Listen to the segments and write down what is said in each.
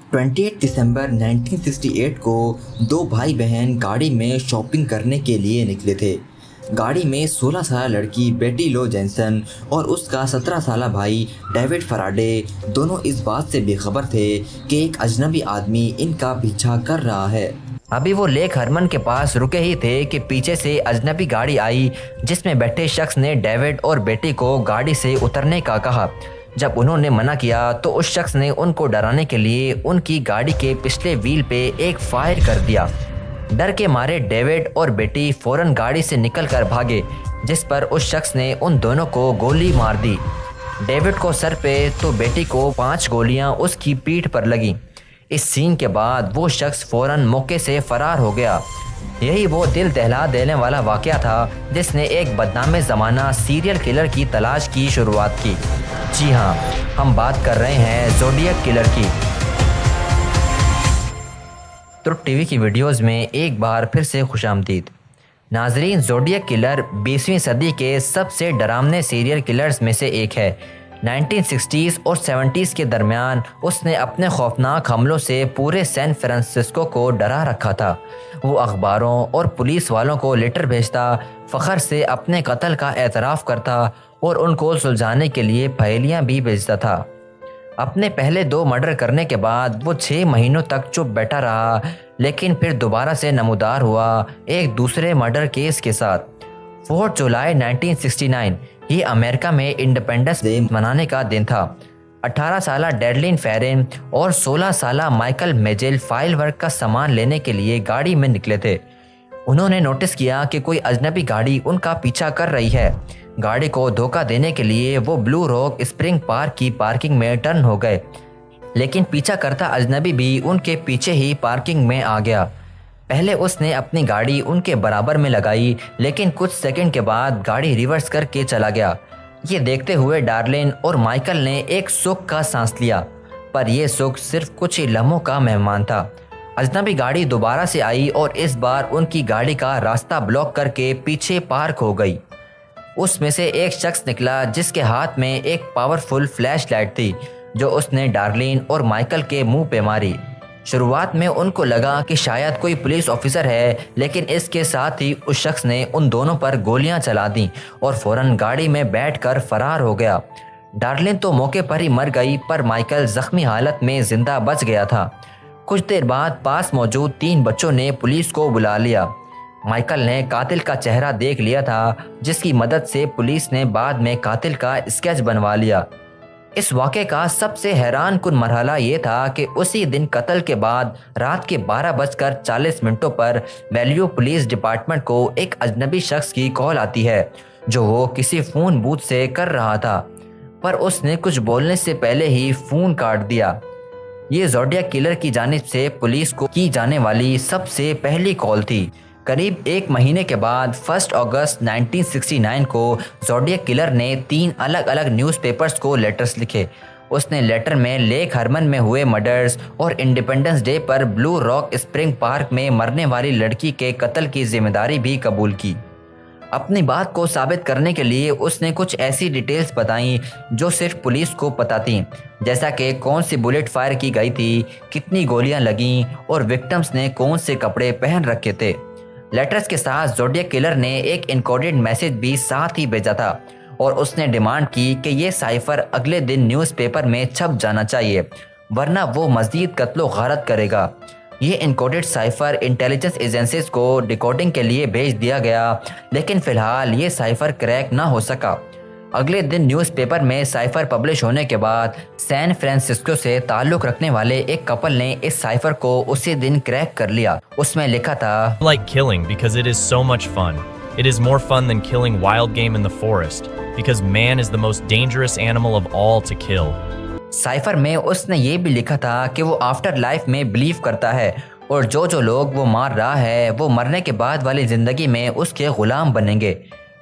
28 दिसंबर 1968 को दो भाई बहन गाड़ी में शॉपिंग करने के लिए निकले थे। गाड़ी में 16 साल लड़की बेटी लो जेनसन और उसका 17 साल भाई डेविड फराडे दोनों इस बात से बेखबर थे कि एक अजनबी आदमी इनका पीछा कर रहा है। अभी वो लेक हरमन के पास रुके ही थे कि पीछे से अजनबी गाड़ी आई जिसमें बैठे शख्स ने डेविड और बेटी को गाड़ी से उतरने का कहा। जब उन्होंने मना किया तो उस शख्स ने उनको डराने के लिए उनकी गाड़ी के पिछले व्हील पे एक फायर कर दिया। डर के मारे डेविड और बेटी फौरन गाड़ी से निकलकर भागे, जिस पर उस शख्स ने उन दोनों को गोली मार दी। डेविड को सर पे तो बेटी को 5 गोलियां उसकी पीठ पर लगीं। इस सीन के बाद वो शख्स फौरन मौके से फरार हो गया। यही वो दिल दहला देने वाला वाकया था जिसने एक बदनाम ज़माना सीरियल किलर की तलाश की शुरुआत की। जी हाँ, हम बात कर रहे हैं ज़ोडिएक किलर की। त्रुट टीवी की वीडियोस में एक बार फिर से खुशामदीद। नाजरीन, ज़ोडिएक किलर 20वीं सदी के सबसे डरावने सीरियल किलर्स में से एक है। 1960s और 70s के दरमियान उसने अपने खौफनाक हमलों से पूरे सैन फ्रांसिस्को को डरा रखा था। वो अखबारों और पुलिस वालों को लेटर भेजता, फ़ख्र से अपने कत्ल का एतराफ़ करता और उनको सुलझाने के लिए पहेलियाँ भी भेजता था। अपने पहले 2 मर्डर करने के बाद वो 6 महीनों तक चुप बैठा रहा, लेकिन फिर दोबारा से नमूदार हुआ एक दूसरे मर्डर केस के साथ। 4 जुलाई 1969 ये अमेरिका में इंडिपेंडेंस डे मनाने का दिन था। 18 साला डेडलिन फेरिन और 16 साला माइकल मेजेल फाइल वर्क का सामान लेने के लिए गाड़ी में निकले थे। उन्होंने नोटिस किया कि कोई अजनबी गाड़ी उनका पीछा कर रही है। गाड़ी को धोखा देने के लिए वो ब्लू रॉक स्प्रिंग पार्क की पार्किंग में टर्न हो गए, लेकिन पीछा करता अजनबी भी उनके पीछे ही पार्किंग में आ गया। पहले उसने अपनी गाड़ी उनके बराबर में लगाई, लेकिन कुछ सेकंड के बाद गाड़ी रिवर्स करके चला गया। ये देखते हुए डार्लिन और माइकल ने एक सुख का सांस लिया, पर यह सुख सिर्फ कुछ ही लम्हों का मेहमान था। अजनबी गाड़ी दोबारा से आई और इस बार उनकी गाड़ी का रास्ता ब्लॉक करके पीछे पार्क हो गई। उसमें से एक शख्स निकला जिसके हाथ में एक पावरफुल फ्लैश लाइट थी, जो उसने डार्लिन और माइकल के मुंह पे मारी। शुरुआत में उनको लगा कि शायद कोई पुलिस ऑफिसर है, लेकिन इसके साथ ही उस शख्स ने उन दोनों पर गोलियां चला दी और फौरन गाड़ी में बैठकर फरार हो गया। डार्लिन तो मौके पर ही मर गई, पर माइकल जख्मी हालत में जिंदा बच गया था। कुछ देर बाद पास मौजूद 3 बच्चों ने पुलिस को बुला लिया। माइकल ने कातिल का चेहरा देख लिया था, जिसकी मदद से पुलिस ने बाद में कातिल का स्केच बनवा लिया। इस वाक़े का सबसे हैरान कुन मरहला ये था कि उसी दिन कत्ल के बाद रात के 12:40 पर वैल्यू पुलिस डिपार्टमेंट को एक अजनबी शख्स की कॉल आती है, जो वो किसी फ़ोन बूथ से कर रहा था, पर उसने कुछ बोलने से पहले ही फ़ोन काट दिया। ये ज़ोडिएक किलर की जानिब से पुलिस को की जाने वाली सबसे पहली कॉल थी। करीब 1 महीने के बाद 1 अगस्त 1969 को ज़ोडिएक किलर ने 3 अलग अलग न्यूज़पेपर्स को लेटर्स लिखे। उसने लेटर में लेक हरमन में हुए मर्डर्स और इंडिपेंडेंस डे पर ब्लू रॉक स्प्रिंग पार्क में मरने वाली लड़की के कत्ल की जिम्मेदारी भी कबूल की। अपनी बात को साबित करने के लिए उसने कुछ ऐसी डिटेल्स बताई जो सिर्फ पुलिस को पता थी, जैसा कि कौन सी बुलेट फायर की गई थी, कितनी गोलियां लगीं और विक्टिम्स ने कौन से कपड़े पहन रखे थे। लेटर्स के साथ ज़ोडिएक किलर ने एक इनकोडेड मैसेज भी साथ ही भेजा था और उसने डिमांड की कि ये साइफर अगले दिन न्यूज़पेपर में छप जाना चाहिए, वरना वो मज़ीद कत्लो गारत करेगा। ये इनकोडेड साइफर इंटेलिजेंस एजेंसीज को डिकोडिंग के लिए भेज दिया गया, लेकिन फ़िलहाल ये साइफर क्रैक ना हो सका। अगले दिन न्यूज़पेपर में साइफर पब्लिश होने के बाद सैन फ्रांसिस्को से ताल्लुक़ रखने वाले एक कपल ने इस साइफर को उसी दिन क्रैक कर लिया। उसमें लिखा था, Like killing because it is so much fun. It is more fun than killing wild game in the forest because man is the most dangerous animal of all to kill. Cipher में उसने ये भी लिखा था कि वो after life में believe करता है और जो लोग वो मार रहा है वो मरने के बाद वाली ज़िंदगी में उसके ग़ुलाम बनेंगे।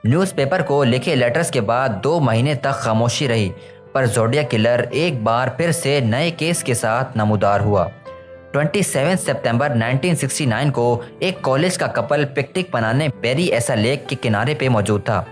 न्यूज़पेपर को लिखे लेटर्स के बाद 2 महीने तक खामोशी रही, पर ज़ोडिएक किलर एक बार फिर से नए केस के साथ नमूदार हुआ। 27 सितंबर 1969 को एक कॉलेज का कपल पिकनिक मनाने बेरी एसा लेक के किनारे पे मौजूद था।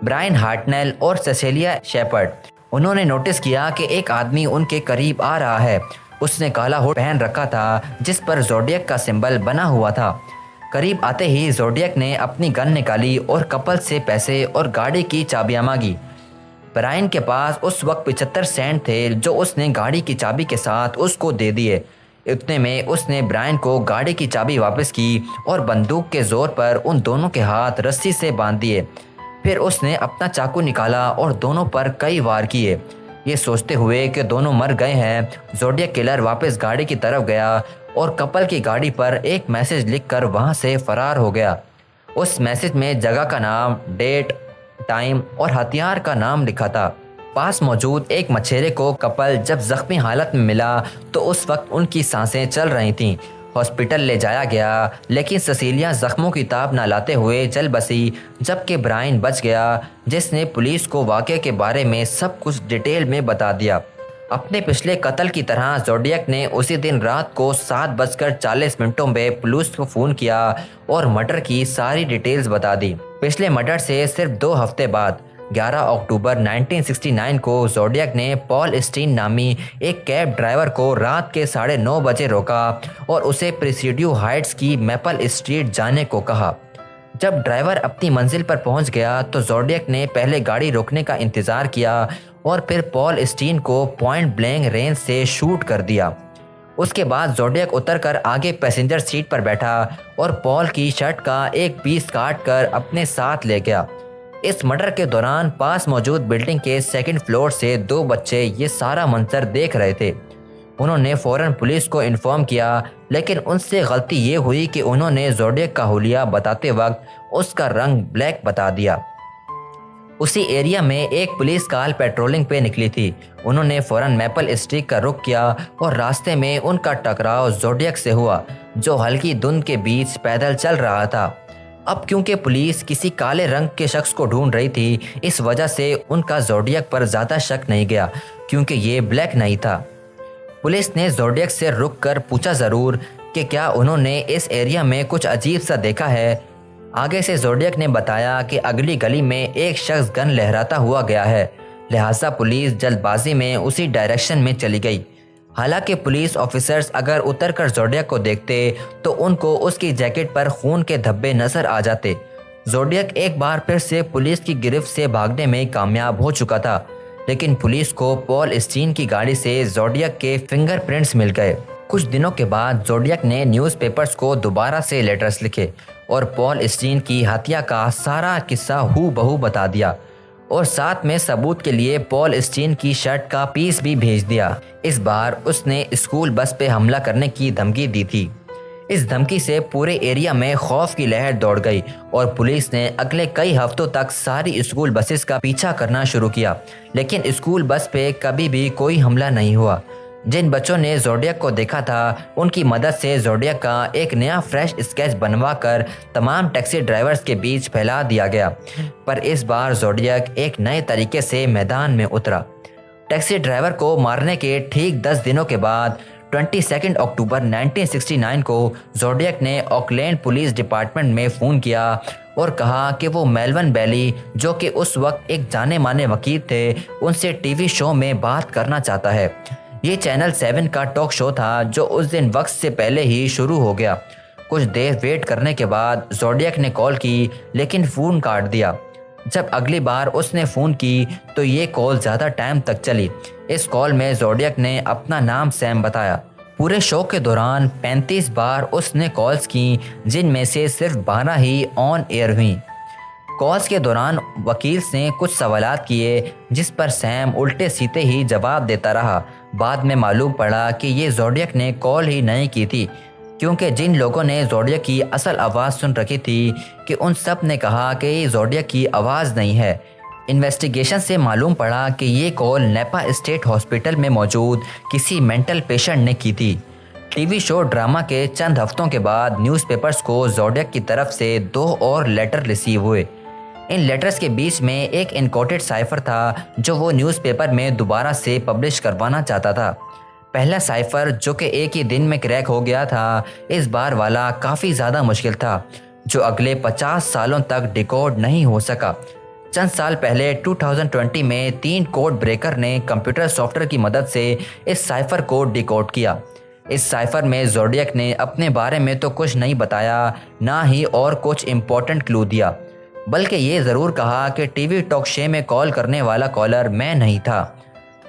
ब्रायन हार्टनेल और सेसिलिया शेपर्ड। उन्होंने नोटिस किया कि एक आदमी उनके करीब आ रहा है। उसने काला हुड पहन रखा था जिस पर ज़ोडियक का सिंबल बना हुआ था। करीब आते ही ज़ोडियक ने अपनी गन निकाली और कपल से पैसे और गाड़ी की चाबियां मांगी। ब्रायन के पास उस वक्त 75 सेंट थे जो उसने गाड़ी की चाबी के साथ उसको दे दिए। इतने में उसने ब्रायन को गाड़ी की चाबी वापस की और बंदूक के जोर पर उन दोनों के हाथ रस्सी से बांध दिए। फिर उसने अपना चाकू निकाला और दोनों पर कई वार किए। ये सोचते हुए कि दोनों मर गए हैं, ज़ोडियक किलर वापस गाड़ी की तरफ गया और कपल की गाड़ी पर एक मैसेज लिखकर वहां से फरार हो गया। उस मैसेज में जगह का नाम, डेट, टाइम और हथियार का नाम लिखा था। पास मौजूद एक मछेरे को कपल जब जख्मी हालत में मिला तो उस वक्त उनकी सांसें चल रही थीं। हॉस्पिटल ले जाया गया लेकिन ससीलिया जख्मों की ताब न लाते हुए चल बसी, जबकि ब्रायन बच गया जिसने पुलिस को वाक़े के बारे में सब कुछ डिटेल में बता दिया। अपने पिछले कत्ल की तरह ज़ोडियक ने उसी दिन रात को 7:40 पे पुलिस को फ़ोन किया और मर्डर की सारी डिटेल्स बता दी। पिछले मर्डर से सिर्फ 2 हफ्ते बाद 11 अक्टूबर 1969 को ज़ोडियक ने पॉल स्टीन नामी एक कैब ड्राइवर को रात के 9:30 बजे रोका और उसे प्रेसिडियो हाइट्स की मैपल स्ट्रीट जाने को कहा। जब ड्राइवर अपनी मंजिल पर पहुंच गया तो ज़ोडियक ने पहले गाड़ी रोकने का इंतज़ार किया और फिर पॉल स्टीन को पॉइंट ब्लैंक रेंज से शूट कर दिया। उसके बाद ज़ोडियक उतरकर आगे पैसेंजर सीट पर बैठा और पॉल की शर्ट का एक पीस काट कर अपने साथ ले गया। इस मर्डर के दौरान पास मौजूद बिल्डिंग के 2nd फ्लोर से 2 बच्चे ये सारा मंजर देख रहे थे। उन्होंने फ़ौरन पुलिस को इन्फॉर्म किया, लेकिन उनसे गलती ये हुई कि उन्होंने ज़ोडियक का हुलिया बताते वक्त उसका रंग ब्लैक बता दिया। उसी एरिया में एक पुलिस कार पेट्रोलिंग पे निकली थी। उन्होंने फ़ौरन मैपल स्ट्रीट का रुख किया और रास्ते में उनका टकराव ज़ोडियक से हुआ जो हल्की धुंध के बीच पैदल चल रहा था। अब क्योंकि पुलिस किसी काले रंग के शख्स को ढूंढ रही थी, इस वजह से उनका ज़ोडियक पर ज़्यादा शक नहीं गया क्योंकि ये ब्लैक नहीं था। पुलिस ने ज़ोडियक से रुक कर पूछा ज़रूर कि क्या उन्होंने इस एरिया में कुछ अजीब सा देखा है। आगे से ज़ोडियक ने बताया कि अगली गली में एक शख्स गन लहराता हुआ गया है, लिहाजा पुलिस जल्दबाजी में उसी डायरेक्शन में चली गई। हालांकि पुलिस ऑफिसर्स अगर उतरकर ज़ोडियक को देखते तो उनको उसकी जैकेट पर खून के धब्बे नजर आ जाते। ज़ोडियक एक बार फिर से पुलिस की गिरफ्त से भागने में कामयाब हो चुका था, लेकिन पुलिस को पॉल स्टीन की गाड़ी से ज़ोडियक के फिंगरप्रिंट्स मिल गए। कुछ दिनों के बाद ज़ोडियक ने न्यूज़पेपर्स को दोबारा से लेटर्स लिखे और पॉल स्टीन की हत्या का सारा किस्सा हूबहू बता दिया और साथ में सबूत के लिए पॉल स्टीन की शर्ट का पीस भी भेज दिया। इस बार उसने स्कूल बस पे हमला करने की धमकी दी थी। इस धमकी से पूरे एरिया में खौफ की लहर दौड़ गई और पुलिस ने अगले कई हफ्तों तक सारी स्कूल बसेस का पीछा करना शुरू किया, लेकिन स्कूल बस पे कभी भी कोई हमला नहीं हुआ। जिन बच्चों ने ज़ोडियक को देखा था उनकी मदद से ज़ोडियक का एक नया फ्रेश स्केच बनवाकर तमाम टैक्सी ड्राइवर्स के बीच फैला दिया गया। पर इस बार ज़ोडियक एक नए तरीके से मैदान में उतरा। टैक्सी ड्राइवर को मारने के ठीक 10 दिनों के बाद 22 अक्टूबर 1969 को ज़ोडियक ने ऑकलैंड पुलिस डिपार्टमेंट में फ़ोन किया और कहा कि वो मेलविन बेली, जो कि उस वक्त एक जाने माने वकील थे, उनसे टीवी शो में बात करना चाहता है। ये चैनल 7 का टॉक शो था जो उस दिन वक्त से पहले ही शुरू हो गया। कुछ देर वेट करने के बाद ज़ोडियक ने कॉल की, लेकिन फ़ोन काट दिया। जब अगली बार उसने फ़ोन की तो ये कॉल ज़्यादा टाइम तक चली। इस कॉल में ज़ोडियक ने अपना नाम सैम बताया। पूरे शो के दौरान 35 बार उसने कॉल्स की, जिनमें से सिर्फ 12 ही ऑन एयर हुई। कॉल्स के दौरान वकील ने कुछ सवालात किए जिस पर सैम उल्टे सीधे ही जवाब देता रहा। बाद में मालूम पड़ा कि ये ज़ोडियक ने कॉल ही नहीं की थी, क्योंकि जिन लोगों ने ज़ोडियक की असल आवाज़ सुन रखी थी कि उन सब ने कहा कि ये ज़ोडियक की आवाज़ नहीं है। इन्वेस्टिगेशन से मालूम पड़ा कि ये कॉल नेपा स्टेट हॉस्पिटल में मौजूद किसी मेंटल पेशेंट ने की थी। टीवी शो ड्रामा के चंद हफ्तों के बाद न्यूज़पेपर्स को ज़ोडियक की तरफ से 2 और लेटर रिसीव हुए। इन लेटर्स के बीच में एक इनकोडेड साइफर था जो वो न्यूज़पेपर में दोबारा से पब्लिश करवाना चाहता था। पहला साइफर, जो कि एक ही दिन में क्रैक हो गया था, इस बार वाला काफ़ी ज़्यादा मुश्किल था, जो अगले 50 सालों तक डिकोड नहीं हो सका। चंद साल पहले 2020 में 3 कोड ब्रेकर ने कंप्यूटर सॉफ्टवेयर की मदद से इस साइफर को डिकोड किया। इस साइफर में ज़ोडिएक ने अपने बारे में तो कुछ नहीं बताया, ना ही और कुछ इम्पोर्टेंट क्लू दिया, बल्कि ये ज़रूर कहा कि टीवी टॉक शो में कॉल करने वाला कॉलर मैं नहीं था।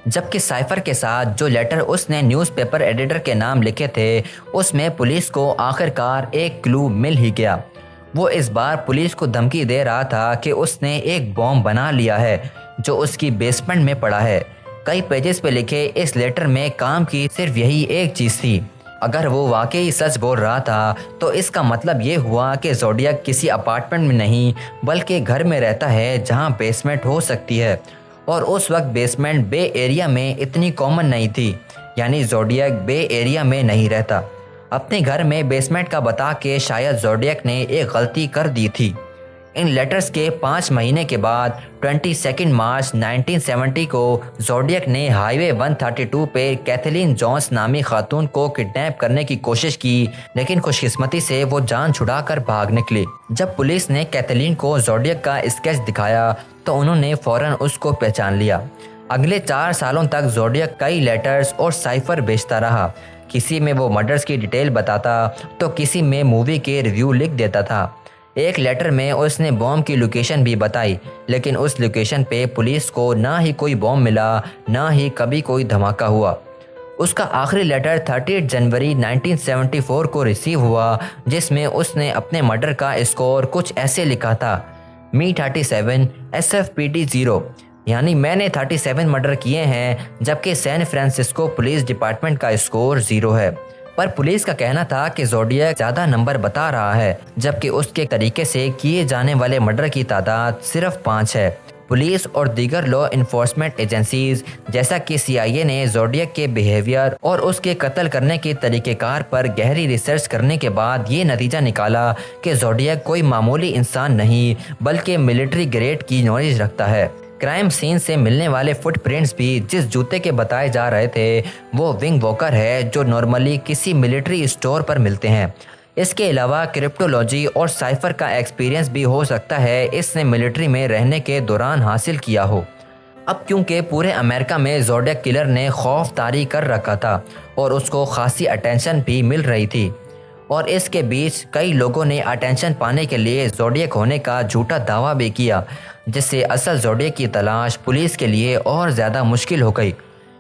जबकि साइफर के साथ जो लेटर उसने न्यूज़पेपर एडिटर के नाम लिखे थे, उसमें पुलिस को आखिरकार एक क्लू मिल ही गया। वो इस बार पुलिस को धमकी दे रहा था कि उसने एक बॉम्ब बना लिया है जो उसकी बेसमेंट में पड़ा है। कई पेजेस पे लिखे इस लेटर में काम की सिर्फ यही एक चीज़ थी। अगर वो वाकई सच बोल रहा था तो इसका मतलब ये हुआ कि ज़ोडिएक किसी अपार्टमेंट में नहीं बल्कि घर में रहता है जहाँ बेसमेंट हो सकती है, और उस वक्त बेसमेंट बे एरिया में इतनी कॉमन नहीं थी, यानी ज़ोडिएक बे एरिया में नहीं रहता। अपने घर में बेसमेंट का बता के शायद ज़ोडिएक ने एक गलती कर दी थी। इन लेटर्स के 5 महीने के बाद 22 मार्च 1970 को ज़ोडिएक ने हाईवे 132 पे कैथलीन जॉन्स नामी खातून को किडनैप करने की कोशिश की, लेकिन खुशकिस्मती से वो जान छुड़ाकर भाग निकली। जब पुलिस ने कैथलीन को ज़ोडिएक का स्केच दिखाया तो उन्होंने फ़ौरन उसको पहचान लिया। अगले 4 सालों तक ज़ोडिएक कई लेटर्स और साइफर बेचता रहा। किसी में वो मर्डर्स की डिटेल बताता तो किसी में मूवी के रिव्यू लिख देता था। एक लेटर में उसने बॉम्ब की लोकेशन भी बताई, लेकिन उस लोकेशन पे पुलिस को ना ही कोई बॉम्ब मिला, ना ही कभी कोई धमाका हुआ। उसका आखिरी लेटर 30 जनवरी 1974 को रिसीव हुआ, जिसमें उसने अपने मर्डर का स्कोर कुछ ऐसे लिखा था, मी 37 SFPD 0, यानी मैंने 37 मर्डर किए हैं, जबकि सैन फ्रांसिस्को पुलिस डिपार्टमेंट का स्कोर 0 है। पर पुलिस का कहना था कि ज़ोडिएक ज़्यादा नंबर बता रहा है, जबकि उसके तरीके से किए जाने वाले मर्डर की तादाद सिर्फ 5 है। पुलिस और दीगर लॉ इन्फोर्समेंट एजेंसीज जैसा कि CIA ने ज़ोडिएक के बिहेवियर और उसके कत्ल करने के तरीक़ेकार पर गहरी रिसर्च करने के बाद ये नतीजा निकाला कि ज़ोडिएक कोई मामूली इंसान नहीं बल्कि मिलिट्री ग्रेड की नॉलेज रखता है। क्राइम सीन से मिलने वाले फुटप्रिंट्स भी जिस जूते के बताए जा रहे थे वो विंग वॉकर है, जो नॉर्मली किसी मिलिट्री स्टोर पर मिलते हैं। इसके अलावा क्रिप्टोलॉजी और साइफर का एक्सपीरियंस भी हो सकता है इसने मिलिट्री में रहने के दौरान हासिल किया हो। अब क्योंकि पूरे अमेरिका में ज़ोडिएक किलर ने खौफ तारी कर रखा था और उसको खासी अटेंशन भी मिल रही थी, और इसके बीच कई लोगों ने अटेंशन पाने के लिए ज़ोडिएक होने का झूठा दावा भी किया, जिससे असल ज़ोडिएक की तलाश पुलिस के लिए और ज़्यादा मुश्किल हो गई।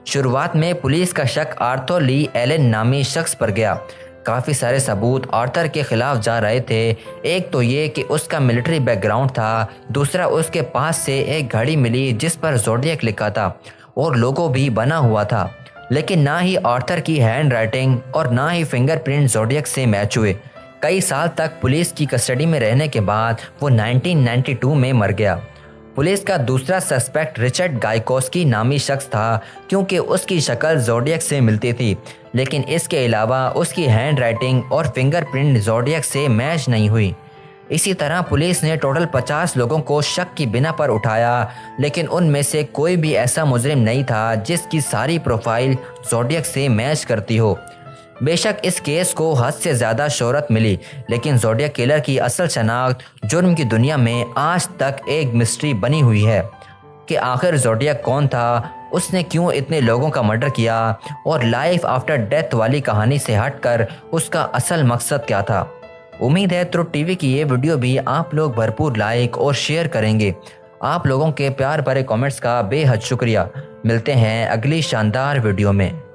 शुरुआत में पुलिस का शक आर्थर ली एलन नामी शख्स पर गया। काफ़ी सारे सबूत आर्थर के खिलाफ जा रहे थे। एक तो ये कि उसका मिलिट्री बैकग्राउंड था, दूसरा उसके पास से एक घड़ी मिली जिस पर ज़ोडिएक लिखा था और लोगो भी बना हुआ था, लेकिन ना ही आर्थर की हैंड राइटिंग और ना ही फिंगरप्रिंट ज़ोडिएक से मैच हुए। कई साल तक पुलिस की कस्टडी में रहने के बाद वो 1992 में मर गया। पुलिस का दूसरा सस्पेक्ट रिचर्ड गायकोस्की नामी शख्स था, क्योंकि उसकी शक्ल ज़ोडिएक से मिलती थी, लेकिन इसके अलावा उसकी हैंड राइटिंग और फिंगरप्रिंट ज़ोडिएक से मैच नहीं हुई। इसी तरह पुलिस ने टोटल 50 लोगों को शक की बिना पर उठाया, लेकिन उनमें से कोई भी ऐसा मुजरिम नहीं था जिसकी सारी प्रोफाइल ज़ोडिएक से मैच करती हो। बेशक इस केस को हद से ज़्यादा शोहरत मिली, लेकिन ज़ोडिएक किलर की असल शनाख्त जुर्म की दुनिया में आज तक एक मिस्ट्री बनी हुई है कि आखिर ज़ोडिएक कौन था, उसने क्यों इतने लोगों का मर्डर किया, और लाइफ आफ्टर डेथ वाली कहानी से हटकर उसका असल मकसद क्या था। उम्मीद है ट्रुथ टीवी की ये वीडियो भी आप लोग भरपूर लाइक और शेयर करेंगे। आप लोगों के प्यार भरे कमेंट्स का बेहद शुक्रिया। मिलते हैं अगली शानदार वीडियो में।